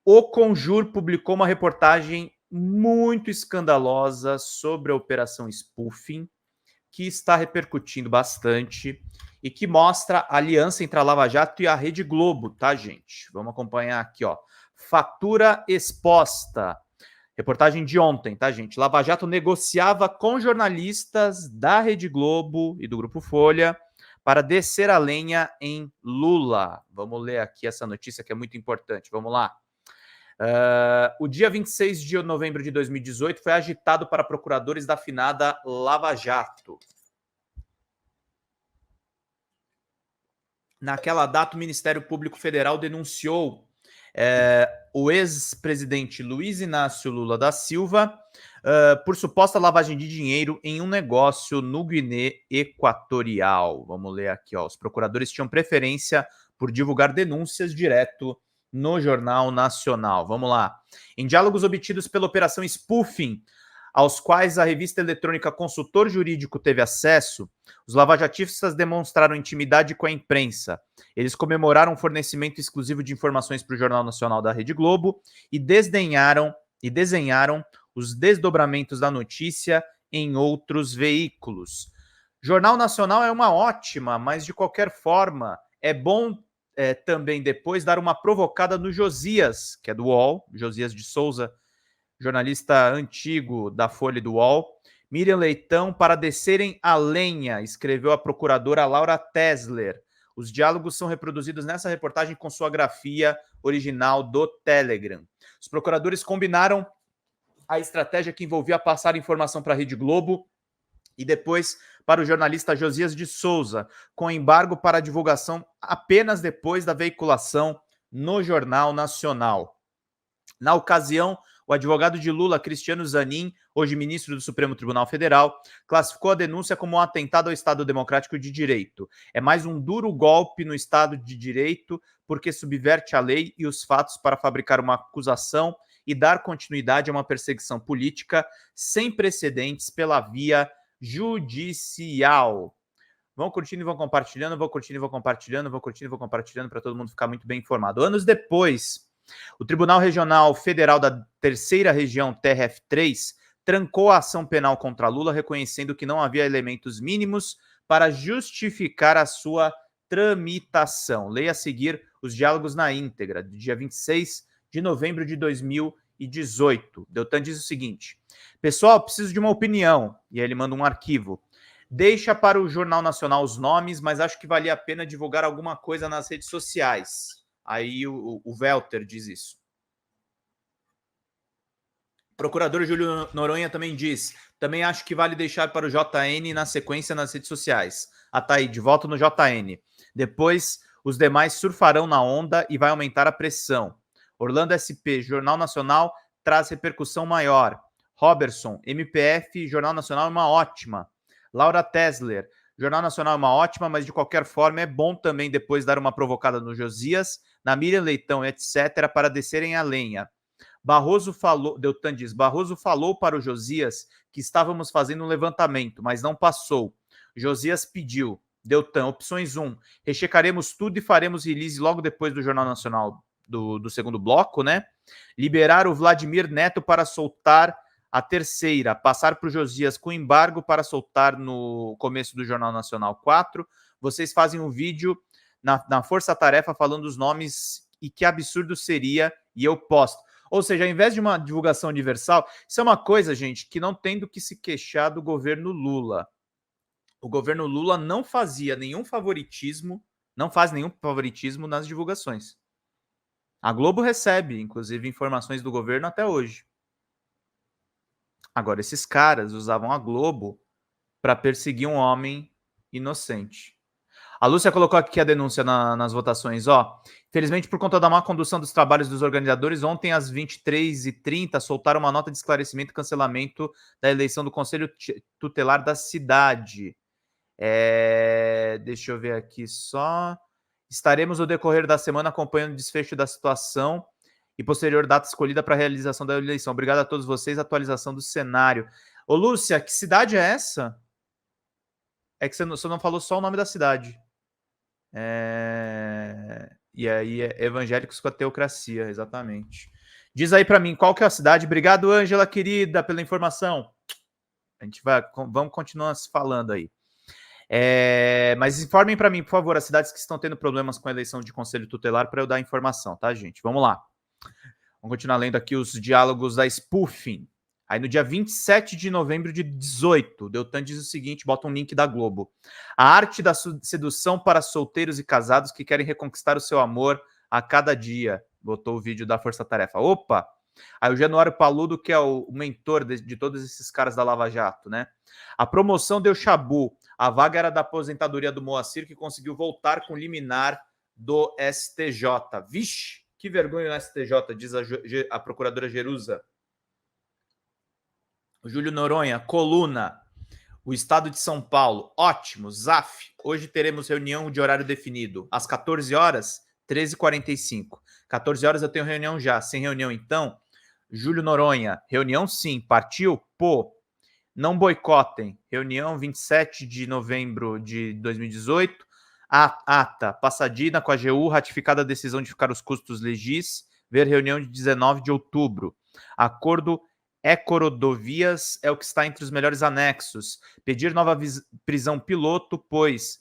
O Conjur publicou uma reportagem muito escandalosa sobre a Operação Spoofing, que está repercutindo bastante e que mostra a aliança entre a Lava Jato e a Rede Globo, tá, gente? Vamos acompanhar aqui, ó. Fatura exposta. Reportagem de ontem, tá, gente? Lava Jato negociava com jornalistas da Rede Globo e do Grupo Folha para descer a lenha em Lula. Vamos ler aqui essa notícia que é muito importante. Vamos lá. O dia 26 de novembro de 2018 foi agitado para procuradores da finada Lava Jato. Naquela data, o Ministério Público Federal denunciou o ex-presidente Luiz Inácio Lula da Silva por suposta lavagem de dinheiro em um negócio no Guiné Equatorial. Vamos ler aqui, ó. Os procuradores tinham preferência por divulgar denúncias direto no Jornal Nacional. Vamos lá. Em diálogos obtidos pela Operação Spoofing, aos quais a revista eletrônica Consultor Jurídico teve acesso, os lavajatistas demonstraram intimidade com a imprensa. Eles comemoraram o fornecimento exclusivo de informações para o Jornal Nacional da Rede Globo e desenharam os desdobramentos da notícia em outros veículos. Jornal Nacional é uma ótima, mas de qualquer forma é bom também depois dar uma provocada no Josias, que é do UOL, Josias de Souza, jornalista antigo da Folha e do UOL. Miriam Leitão para descerem a lenha, escreveu a procuradora Laura Tesler. Os diálogos são reproduzidos nessa reportagem com sua grafia original do Telegram. Os procuradores combinaram a estratégia que envolvia passar informação para a Rede Globo e depois para o jornalista Josias de Souza, com embargo para a divulgação apenas depois da veiculação no Jornal Nacional. Na ocasião, o advogado de Lula, Cristiano Zanin, hoje ministro do Supremo Tribunal Federal, classificou a denúncia como um atentado ao Estado Democrático de Direito. É mais um duro golpe no Estado de Direito, porque subverte a lei e os fatos para fabricar uma acusação e dar continuidade a uma perseguição política sem precedentes pela via judicial. Vão curtindo e vão compartilhando, vou curtindo e vou compartilhando, vou curtindo e vou compartilhando para todo mundo ficar muito bem informado. Anos depois, o Tribunal Regional Federal da Terceira Região, TRF3, trancou a ação penal contra Lula, reconhecendo que não havia elementos mínimos para justificar a sua tramitação. Leia a seguir os diálogos na íntegra, do dia 26 de novembro de 2018. Deltan diz o seguinte: pessoal, preciso de uma opinião. E aí ele manda um arquivo. Deixa para o Jornal Nacional os nomes, mas acho que valia a pena divulgar alguma coisa nas redes sociais. Aí o Welter diz isso. O procurador Júlio Noronha também diz: também acho que vale deixar para o JN na sequência nas redes sociais. Ataíde, voto no JN. Depois, os demais surfarão na onda e vai aumentar a pressão. Orlando SP, Jornal Nacional, traz repercussão maior. Robertson, MPF, Jornal Nacional é uma ótima. Laura Tesler, Jornal Nacional é uma ótima, mas de qualquer forma é bom também depois dar uma provocada no Josias, na Miriam Leitão, etc., para descerem a lenha. Barroso falou, Deltan diz, Barroso falou para o Josias que estávamos fazendo um levantamento, mas não passou. Josias pediu. Deltan, opções 1, rechecaremos tudo e faremos release logo depois do Jornal Nacional do segundo bloco, né? Liberar o Vladimir Neto para soltar a terceira, passar para o Josias com embargo para soltar no começo do Jornal Nacional 4. Vocês fazem um vídeo na Força Tarefa falando os nomes e que absurdo seria, e eu posto. Ou seja, ao invés de uma divulgação universal, isso é uma coisa, gente, que não tem do que se queixar do governo Lula. O governo Lula não fazia nenhum favoritismo, não faz nenhum favoritismo nas divulgações. A Globo recebe, inclusive, informações do governo até hoje. Agora, esses caras usavam a Globo para perseguir um homem inocente. A Lúcia colocou aqui a denúncia nas votações. Ó, felizmente, por conta da má condução dos trabalhos dos organizadores, ontem às 23h30 soltaram uma nota de esclarecimento e cancelamento da eleição do Conselho Tutelar da cidade. Deixa eu ver aqui só. Estaremos no decorrer da semana acompanhando o desfecho da situação e posterior data escolhida para a realização da eleição. Obrigado a todos vocês. Atualização do cenário. Ô, Lúcia, que cidade é essa? É que você não falou só o nome da cidade. E aí, evangélicos com a teocracia, exatamente. Diz aí para mim, qual que é a cidade? Obrigado, Ângela, querida, pela informação. A gente vamos continuar se falando aí. Mas informem para mim, por favor, as cidades que estão tendo problemas com a eleição de conselho tutelar para eu dar informação, tá, gente? Vamos lá. Vamos continuar lendo aqui os diálogos da Spoofing. Aí no dia 27 de novembro de 18, Deltan diz o seguinte, bota um link da Globo. A arte da sedução para solteiros e casados que querem reconquistar o seu amor a cada dia. Botou o vídeo da Força Tarefa. Opa! Aí o Januário Paludo, que é o mentor de todos esses caras da Lava Jato, né? A promoção deu chabu. A vaga era da aposentadoria do Moacir, que conseguiu voltar com liminar do STJ. Vixe, que vergonha no STJ, diz a procuradora Jerusa. O Júlio Noronha, coluna. O Estado de São Paulo, ótimo. ZAF, hoje teremos reunião de horário definido. Às 14 horas, 13h45. 14 horas eu tenho reunião já. Sem reunião, então? Júlio Noronha, reunião sim. Partiu? Pô. Não boicotem. Reunião 27 de novembro de 2018. Ata, passadina com a AGU, ratificada a decisão de ficar os custos legis. Ver reunião de 19 de outubro. Acordo Ecorodovias é o que está entre os melhores anexos. Pedir nova prisão piloto, pois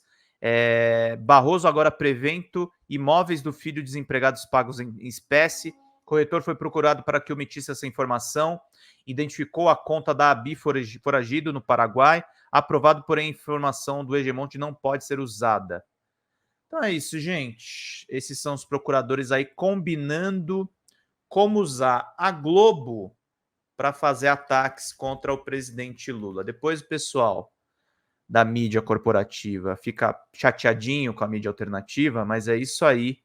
Barroso agora prevento imóveis do filho desempregados pagos em espécie. Corretor foi procurado para que omitisse essa informação. Identificou a conta da Abi foragido no Paraguai. Aprovado, porém, a informação do Egemonte não pode ser usada. Então é isso, gente. Esses são os procuradores aí combinando como usar a Globo para fazer ataques contra o presidente Lula. Depois o pessoal da mídia corporativa fica chateadinho com a mídia alternativa, mas é isso aí.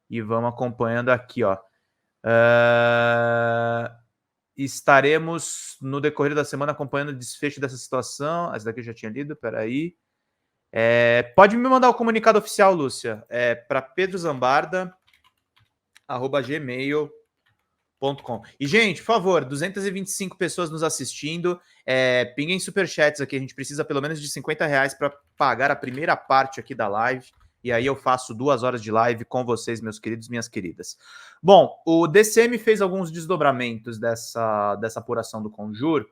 E vamos acompanhando aqui, ó. Estaremos no decorrer da semana acompanhando o desfecho dessa situação. Essa daqui eu já tinha lido, peraí. Pode me mandar o comunicado oficial, Lúcia, para pedrozambarda@gmail.com. E, gente, por favor, 225 pessoas nos assistindo. Pinguem superchats aqui. A gente precisa pelo menos de R$50 para pagar a primeira parte aqui da live. E aí eu faço 2 horas de live com vocês, meus queridos, minhas queridas. Bom, o DCM fez alguns desdobramentos dessa apuração do Conjur.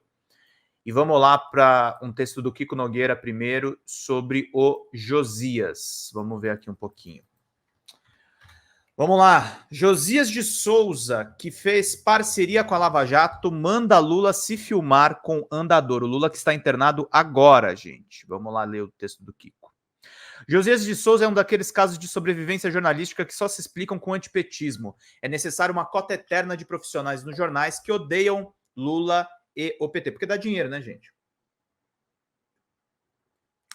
E vamos lá para um texto do Kiko Nogueira primeiro sobre o Josias. Vamos ver aqui um pouquinho. Vamos lá. Josias de Souza, que fez parceria com a Lava Jato, manda Lula se filmar com andador. O Lula que está internado agora, gente. Vamos lá ler o texto do Kiko. Josias de Souza é um daqueles casos de sobrevivência jornalística que só se explicam com antipetismo. É necessário uma cota eterna de profissionais nos jornais que odeiam Lula e o PT. Porque dá dinheiro, né, gente?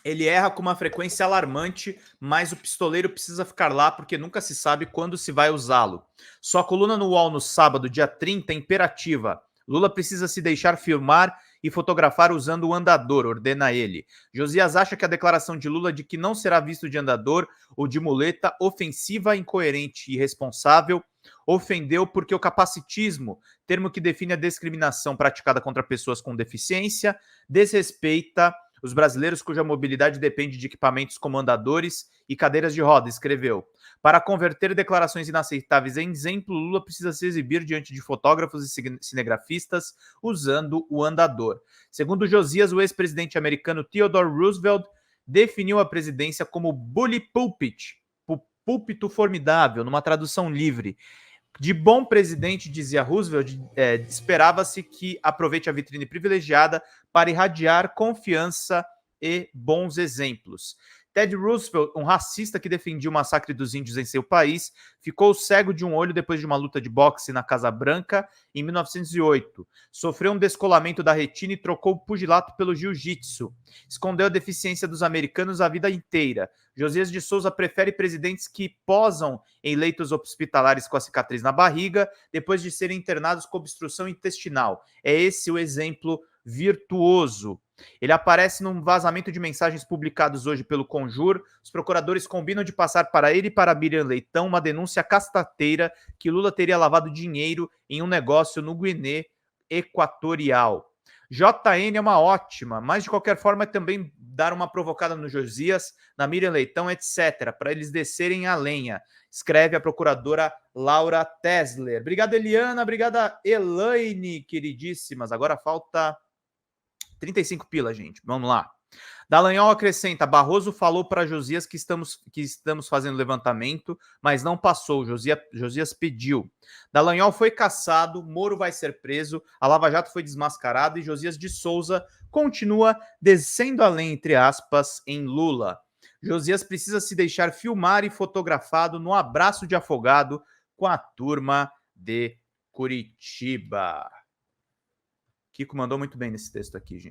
Ele erra com uma frequência alarmante, mas o pistoleiro precisa ficar lá porque nunca se sabe quando se vai usá-lo. Sua coluna no UOL no sábado, dia 30, é imperativa. Lula precisa se deixar filmar e fotografar usando o andador, ordena ele. Josias acha que a declaração de Lula de que não será visto de andador ou de muleta, ofensiva, incoerente e irresponsável, ofendeu porque o capacitismo, termo que define a discriminação praticada contra pessoas com deficiência, desrespeita os brasileiros cuja mobilidade depende de equipamentos como andadores e cadeiras de roda, escreveu. Para converter declarações inaceitáveis em exemplo, Lula precisa se exibir diante de fotógrafos e cinegrafistas usando o andador. Segundo Josias, o ex-presidente americano Theodore Roosevelt definiu a presidência como bully pulpit, púlpito formidável, numa tradução livre. De bom presidente, dizia Roosevelt, esperava-se que aproveite a vitrine privilegiada para irradiar confiança e bons exemplos. Ted Roosevelt, um racista que defendia o massacre dos índios em seu país, ficou cego de um olho depois de uma luta de boxe na Casa Branca em 1908. Sofreu um descolamento da retina e trocou o pugilato pelo jiu-jitsu. Escondeu a deficiência dos americanos a vida inteira. Josias de Souza prefere presidentes que posam em leitos hospitalares com a cicatriz na barriga depois de serem internados com obstrução intestinal. É esse o exemplo virtuoso. Ele aparece num vazamento de mensagens publicados hoje pelo Conjur. Os procuradores combinam de passar para ele e para Miriam Leitão uma denúncia castateira que Lula teria lavado dinheiro em um negócio no Guiné Equatorial. JN é uma ótima, mas de qualquer forma também dar uma provocada no Josias, na Miriam Leitão, etc., para eles descerem a lenha. Escreve a procuradora Laura Tesler. Obrigado, Eliana. Obrigada, Elaine, queridíssimas. Agora falta 35 pila, gente. Vamos lá. Dallagnol acrescenta: Barroso falou para Josias que estamos fazendo levantamento, mas não passou. Josias pediu. Dallagnol foi cassado, Moro vai ser preso, a Lava Jato foi desmascarada e Josias de Souza continua descendo além, entre aspas, em Lula. Josias precisa se deixar filmar e fotografado no abraço de afogado com a turma de Curitiba. Kiko mandou muito bem nesse texto aqui, gente.